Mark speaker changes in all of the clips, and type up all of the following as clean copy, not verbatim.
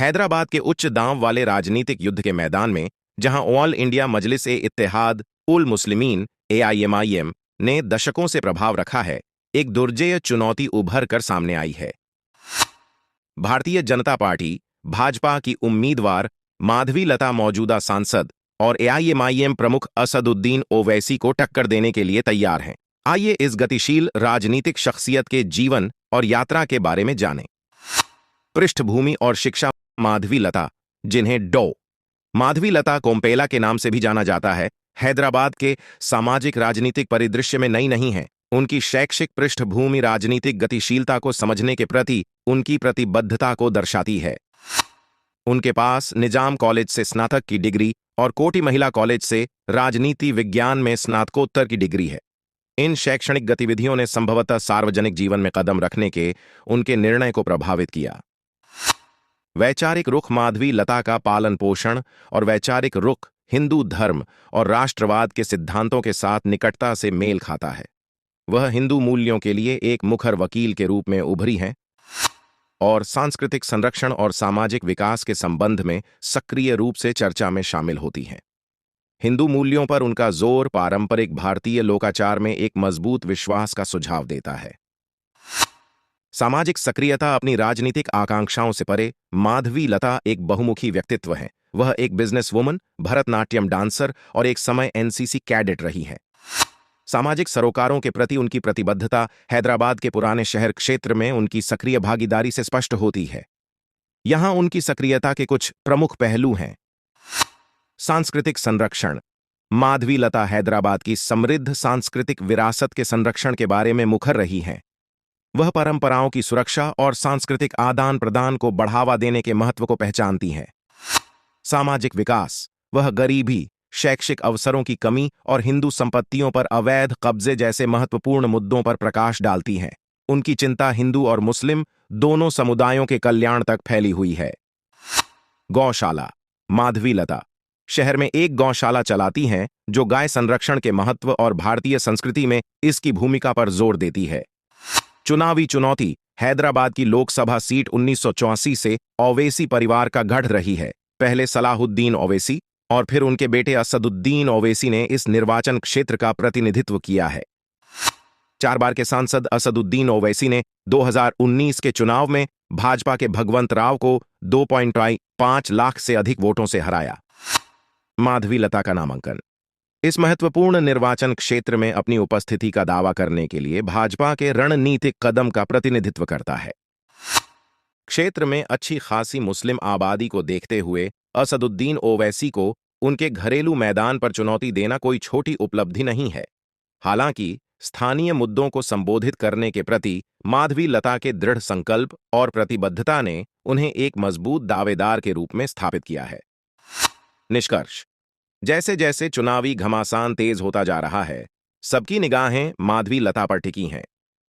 Speaker 1: हैदराबाद के उच्च दांव वाले राजनीतिक युद्ध के मैदान में, जहां ऑल इंडिया मजलिस-ए-इत्तेहाद उल मुस्लिमीन AIMIM ने दशकों से प्रभाव रखा है, एक दुर्जेय चुनौती उभर कर सामने आई है। भारतीय जनता पार्टी भाजपा की उम्मीदवार माधवी लता मौजूदा सांसद और AIMIM प्रमुख असदुद्दीन ओवैसी को टक्कर देने के लिए तैयार हैं। आइए इस गतिशील राजनीतिक शख्सियत के जीवन और यात्रा के बारे में जानें। पृष्ठभूमि और शिक्षा। माधवी लता, जिन्हें डॉ. माधवी लता कोम्पेला के नाम से भी जाना जाता है, हैदराबाद के सामाजिक राजनीतिक परिदृश्य में नई नहीं है। उनकी शैक्षिक पृष्ठभूमि राजनीतिक गतिशीलता को समझने के प्रति उनकी प्रतिबद्धता को दर्शाती है। उनके पास निजाम कॉलेज से स्नातक की डिग्री और कोटि महिला कॉलेज से राजनीति विज्ञान में स्नातकोत्तर की डिग्री है। इन शैक्षणिक गतिविधियों ने संभवतः सार्वजनिक जीवन में कदम रखने के उनके निर्णय को प्रभावित किया। वैचारिक रुख। माधवी लता का पालन पोषण और वैचारिक रुख हिंदू धर्म और राष्ट्रवाद के सिद्धांतों के साथ निकटता से मेल खाता है। वह हिंदू मूल्यों के लिए एक मुखर वकील के रूप में उभरी हैं और सांस्कृतिक संरक्षण और सामाजिक विकास के संबंध में सक्रिय रूप से चर्चा में शामिल होती हैं। हिंदू मूल्यों पर उनका जोर पारंपरिक भारतीय लोकाचार में एक मजबूत विश्वास का सुझाव देता है। सामाजिक सक्रियता। अपनी राजनीतिक आकांक्षाओं से परे माधवी लता एक बहुमुखी व्यक्तित्व है। वह एक बिजनेस वुमन, भरतनाट्यम डांसर और एक समय NCC कैडेट रही है। सामाजिक सरोकारों के प्रति उनकी प्रतिबद्धता हैदराबाद के पुराने शहर क्षेत्र में उनकी सक्रिय भागीदारी से स्पष्ट होती है। यहां उनकी सक्रियता के कुछ प्रमुख पहलू हैं। सांस्कृतिक संरक्षण। माधवी लता हैदराबाद की समृद्ध सांस्कृतिक विरासत के संरक्षण के बारे में मुखर रही हैं। वह परंपराओं की सुरक्षा और सांस्कृतिक आदान प्रदान को बढ़ावा देने के महत्व को पहचानती हैं। सामाजिक विकास। वह गरीबी, शैक्षिक अवसरों की कमी और हिंदू संपत्तियों पर अवैध कब्जे जैसे महत्वपूर्ण मुद्दों पर प्रकाश डालती हैं। उनकी चिंता हिंदू और मुस्लिम दोनों समुदायों के कल्याण तक फैली हुई है। गौशाला। माधवी लता शहर में एक गौशाला चलाती हैं जो गाय संरक्षण के महत्व और भारतीय संस्कृति में इसकी भूमिका पर जोर देती है। चुनावी चुनौती। हैदराबाद की लोकसभा सीट 1984 से ओवैसी परिवार का गढ़ रही है। पहले सलाहुद्दीन ओवैसी और फिर उनके बेटे असदुद्दीन ओवैसी ने इस निर्वाचन क्षेत्र का प्रतिनिधित्व किया है। 4 बार के सांसद असदुद्दीन ओवैसी ने 2019 के चुनाव में भाजपा के भगवंत राव को 2.5 लाख से अधिक वोटों से हराया। माधवी लता का नामांकन इस महत्वपूर्ण निर्वाचन क्षेत्र में अपनी उपस्थिति का दावा करने के लिए भाजपा के रणनीतिक कदम का प्रतिनिधित्व करता है। क्षेत्र में अच्छी खासी मुस्लिम आबादी को देखते हुए असदुद्दीन ओवैसी को उनके घरेलू मैदान पर चुनौती देना कोई छोटी उपलब्धि नहीं है। हालांकि स्थानीय मुद्दों को संबोधित करने के प्रति माधवी लता के दृढ़ संकल्प और प्रतिबद्धता ने उन्हें एक मजबूत दावेदार के रूप में स्थापित किया है। निष्कर्ष। जैसे जैसे चुनावी घमासान तेज होता जा रहा है, सबकी निगाहें माधवी लता पर टिकी हैं।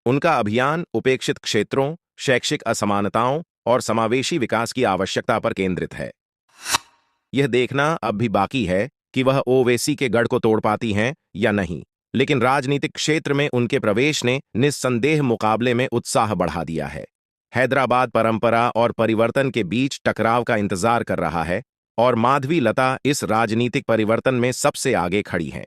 Speaker 1: उनका अभियान उपेक्षित क्षेत्रों, शैक्षिक असमानताओं और समावेशी विकास की आवश्यकता पर केंद्रित है। यह देखना अब भी बाकी है कि वह ओवैसी के गढ़ को तोड़ पाती हैं या नहीं, लेकिन राजनीतिक क्षेत्र में उनके प्रवेश ने निस्संदेह मुकाबले में उत्साह बढ़ा दिया है। हैदराबाद परंपरा और परिवर्तन के बीच टकराव का इंतजार कर रहा है और माधवी लता इस राजनीतिक परिवर्तन में सबसे आगे खड़ी हैं।